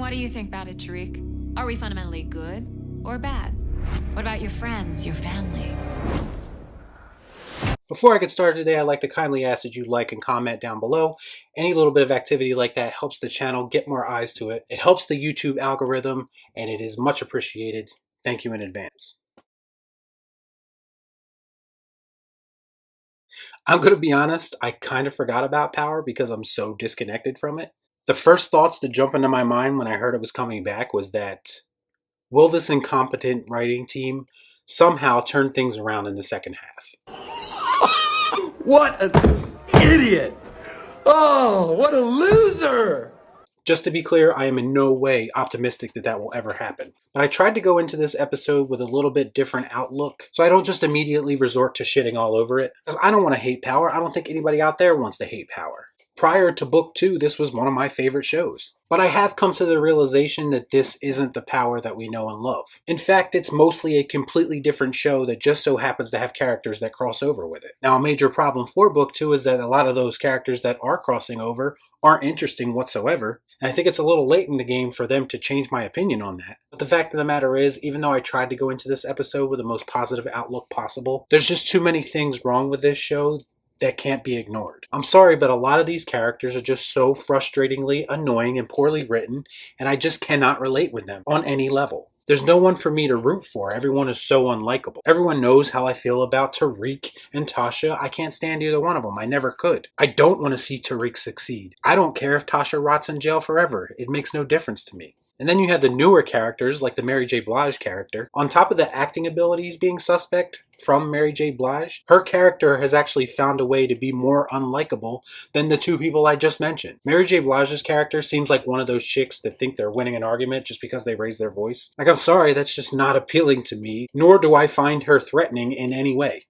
What do you think about it, Tariq? Are we fundamentally good or bad? What about your friends, your family? Before I get started today, I'd like to kindly ask that you like and comment down below. Any little bit of activity like that helps the channel get more eyes to it. It helps the YouTube algorithm, and it is much appreciated. Thank you in advance. I'm going to be honest, I kind of forgot about Power because I'm so disconnected from it. The first thoughts to jump into my mind when I heard it was coming back was that, will this incompetent writing team somehow turn things around in the second half? What an idiot! Oh, what a loser! Just to be clear, I am in no way optimistic that that will ever happen. But I tried to go into this episode with a little bit different outlook, so I don't just immediately resort to shitting all over it. Because I don't want to hate Power. I don't think anybody out there wants to hate Power. Prior to book 2, this was one of my favorite shows. But I have come to the realization that this isn't the Power that we know and love. In fact, it's mostly a completely different show that just so happens to have characters that cross over with it. Now, a major problem for book 2 is that a lot of those characters that are crossing over aren't interesting whatsoever, and I think it's a little late in the game for them to change my opinion on that. But the fact of the matter is, even though I tried to go into this episode with the most positive outlook possible, there's just too many things wrong with this show that can't be ignored. I'm sorry, but a lot of these characters are just so frustratingly annoying and poorly written, and I just cannot relate with them on any level. There's no one for me to root for. Everyone is so unlikable. Everyone knows how I feel about Tariq and Tasha. I can't stand either one of them. I never could. I don't want to see Tariq succeed. I don't care if Tasha rots in jail forever. It makes no difference to me. And then you have the newer characters, like the Mary J. Blige character. On top of the acting abilities being suspect from Mary J. Blige, her character has actually found a way to be more unlikable than the two people I just mentioned. Mary J. Blige's character seems like one of those chicks that think they're winning an argument just because they raise their voice. Like, I'm sorry, that's just not appealing to me, nor do I find her threatening in any way.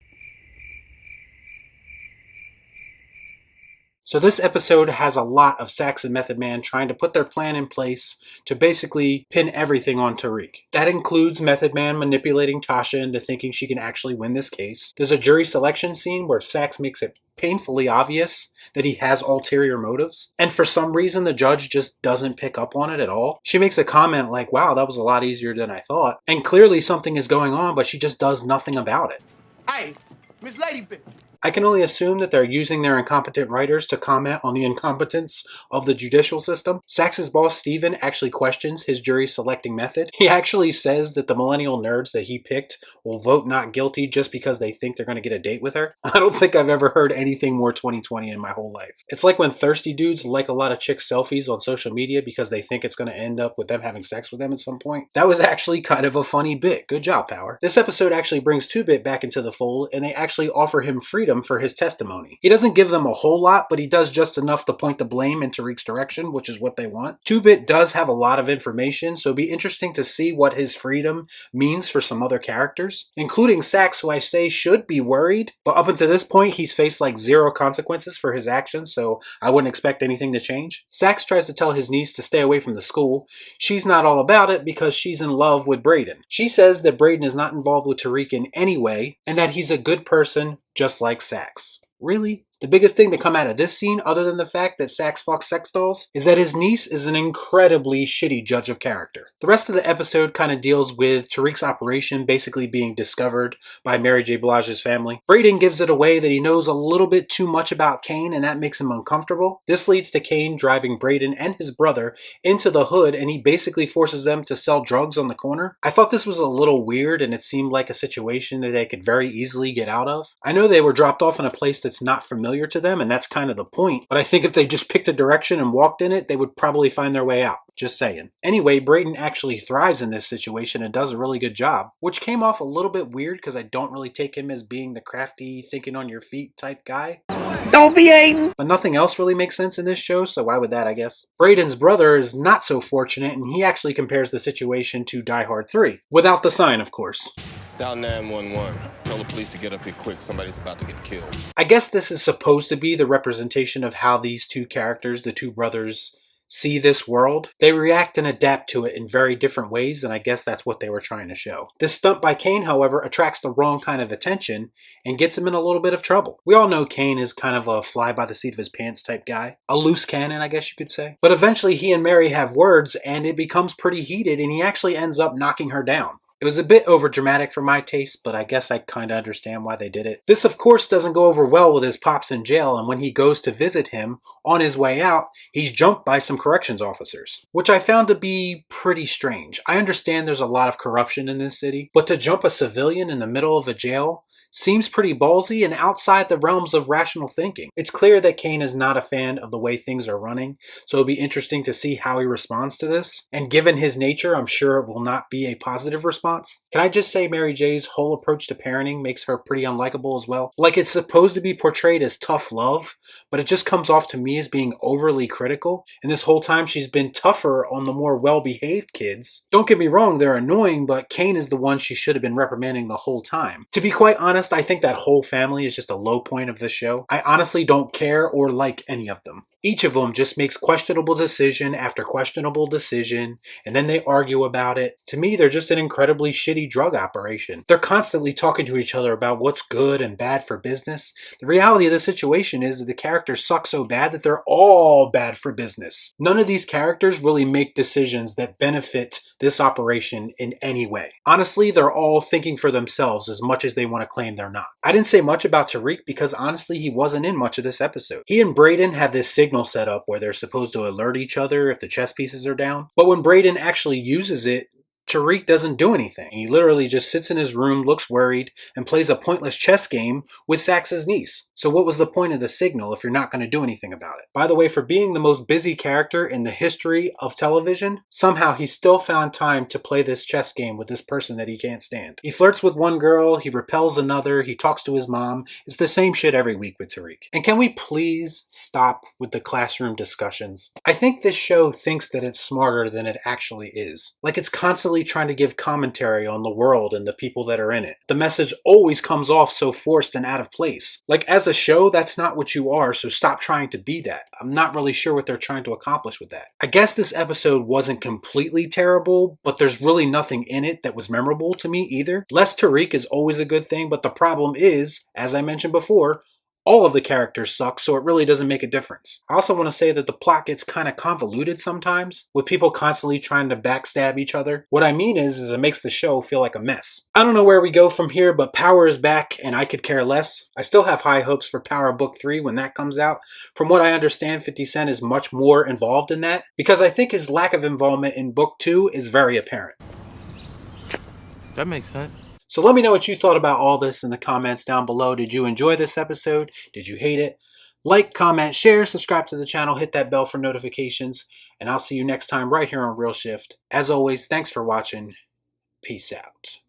So this episode has a lot of Sax and Method Man trying to put their plan in place to basically pin everything on Tariq. That includes Method Man manipulating Tasha into thinking she can actually win this case. There's a jury selection scene where Sax makes it painfully obvious that he has ulterior motives, and for some reason the judge just doesn't pick up on it at all. She makes a comment like, wow, that was a lot easier than I thought, and clearly something is going on, but she just does nothing about it. Hey, Miss Ladybit. I can only assume that they're using their incompetent writers to comment on the incompetence of the judicial system. Sax's boss, Steven, actually questions his jury selecting method. He actually says that the millennial nerds that he picked will vote not guilty just because they think they're going to get a date with her. I don't think I've ever heard anything more 2020 in my whole life. It's like when thirsty dudes like a lot of chick selfies on social media because they think it's going to end up with them having sex with them at some point. That was actually kind of a funny bit. Good job, Power. This episode actually brings 2-Bit back into the fold, and they actually offer him freedom for his testimony. He doesn't give them a whole lot, but he does just enough to point the blame in Tariq's direction, which is what they want. 2-Bit does have a lot of information, so it'll be interesting to see what his freedom means for some other characters, including Sax, who I say should be worried, but up until this point, he's faced like 0 consequences for his actions, so I wouldn't expect anything to change. Sax tries to tell his niece to stay away from the school. She's not all about it because she's in love with Brayden. She says that Brayden is not involved with Tariq in any way, and that he's a good person, just like Sax. Really? The biggest thing to come out of this scene, other than the fact that Sax fucks sex dolls, is that his niece is an incredibly shitty judge of character. The rest of the episode kind of deals with Tariq's operation basically being discovered by Mary J. Blige's family. Brayden gives it away that he knows a little bit too much about Kane, and that makes him uncomfortable. This leads to Kane driving Brayden and his brother into the hood, and he basically forces them to sell drugs on the corner. I thought this was a little weird, and it seemed like a situation that they could very easily get out of. I know they were dropped off in a place that's not familiar to them, and that's kind of the point, but I think if they just picked a direction and walked in it, they would probably find their way out. Just saying. Anyway, Brayden actually thrives in this situation and does a really good job, which came off a little bit weird because I don't really take him as being the crafty, thinking on your feet type guy. Don't be hating! But nothing else really makes sense in this show, so why would that, I guess? Brayden's brother is not so fortunate, and he actually compares the situation to Die Hard 3. Without the sign, of course. Dial 911. Tell the police to get up here quick. Somebody's about to get killed. I guess this is supposed to be the representation of how these two characters, the two brothers, see this world, they react and adapt to it in very different ways, and I guess that's what they were trying to show. This stunt by Kane, however, attracts the wrong kind of attention and gets him in a little bit of trouble. We all know Kane is kind of a fly by the seat of his pants type guy. A loose cannon, I guess you could say. But eventually he and Mary have words and it becomes pretty heated and he actually ends up knocking her down. It was a bit overdramatic for my taste, but I guess I kind of understand why they did it. This, of course, doesn't go over well with his pops in jail, and when he goes to visit him, on his way out, he's jumped by some corrections officers, which I found to be pretty strange. I understand there's a lot of corruption in this city, but to jump a civilian in the middle of a jail seems pretty ballsy and outside the realms of rational thinking. It's clear that Kane is not a fan of the way things are running, so it'll be interesting to see how he responds to this. And given his nature, I'm sure it will not be a positive response. Can I just say Mary J's whole approach to parenting makes her pretty unlikable as well? Like, it's supposed to be portrayed as tough love, but it just comes off to me as being overly critical, and this whole time she's been tougher on the more well-behaved kids. Don't get me wrong, they're annoying, but Kane is the one she should have been reprimanding the whole time. To be quite honest, I think that whole family is just a low point of this show. I honestly don't care or like any of them. Each of them just makes questionable decision after questionable decision, and then they argue about it. To me, they're just an incredibly shitty drug operation. They're constantly talking to each other about what's good and bad for business. The reality of the situation is that the characters suck so bad that they're all bad for business. None of these characters really make decisions that benefit this operation in any way. Honestly, they're all thinking for themselves as much as they want to claim they're not. I didn't say much about Tariq because honestly he wasn't in much of this episode. He and Brayden have this signal set up where they're supposed to alert each other if the chess pieces are down, but when Brayden actually uses it, Tariq doesn't do anything. He literally just sits in his room, looks worried, and plays a pointless chess game with Sax's niece. So what was the point of the signal if you're not going to do anything about it? By the way, for being the most busy character in the history of television, somehow he still found time to play this chess game with this person that he can't stand. He flirts with one girl, he repels another, he talks to his mom. It's the same shit every week with Tariq. And can we please stop with the classroom discussions? I think this show thinks that it's smarter than it actually is. Like, it's constantly trying to give commentary on the world and the people that are in it. The message always comes off so forced and out of place. Like, as a show, that's not what you are, so stop trying to be that. I'm not really sure what they're trying to accomplish with that. I guess this episode wasn't completely terrible, but there's really nothing in it that was memorable to me either. Less Tariq is always a good thing, but the problem is, as I mentioned before, all of the characters suck, so it really doesn't make a difference. I also want to say that the plot gets kind of convoluted sometimes, with people constantly trying to backstab each other. What I mean is it makes the show feel like a mess. I don't know where we go from here, but Power is back, and I could care less. I still have high hopes for Power Book 3 when that comes out. From what I understand, 50 Cent is much more involved in that, because I think his lack of involvement in Book 2 is very apparent. That makes sense. So let me know what you thought about all this in the comments down below. Did you enjoy this episode? Did you hate it? Like, comment, share, subscribe to the channel, hit that bell for notifications, and I'll see you next time right here on Real Shift. As always, thanks for watching. Peace out.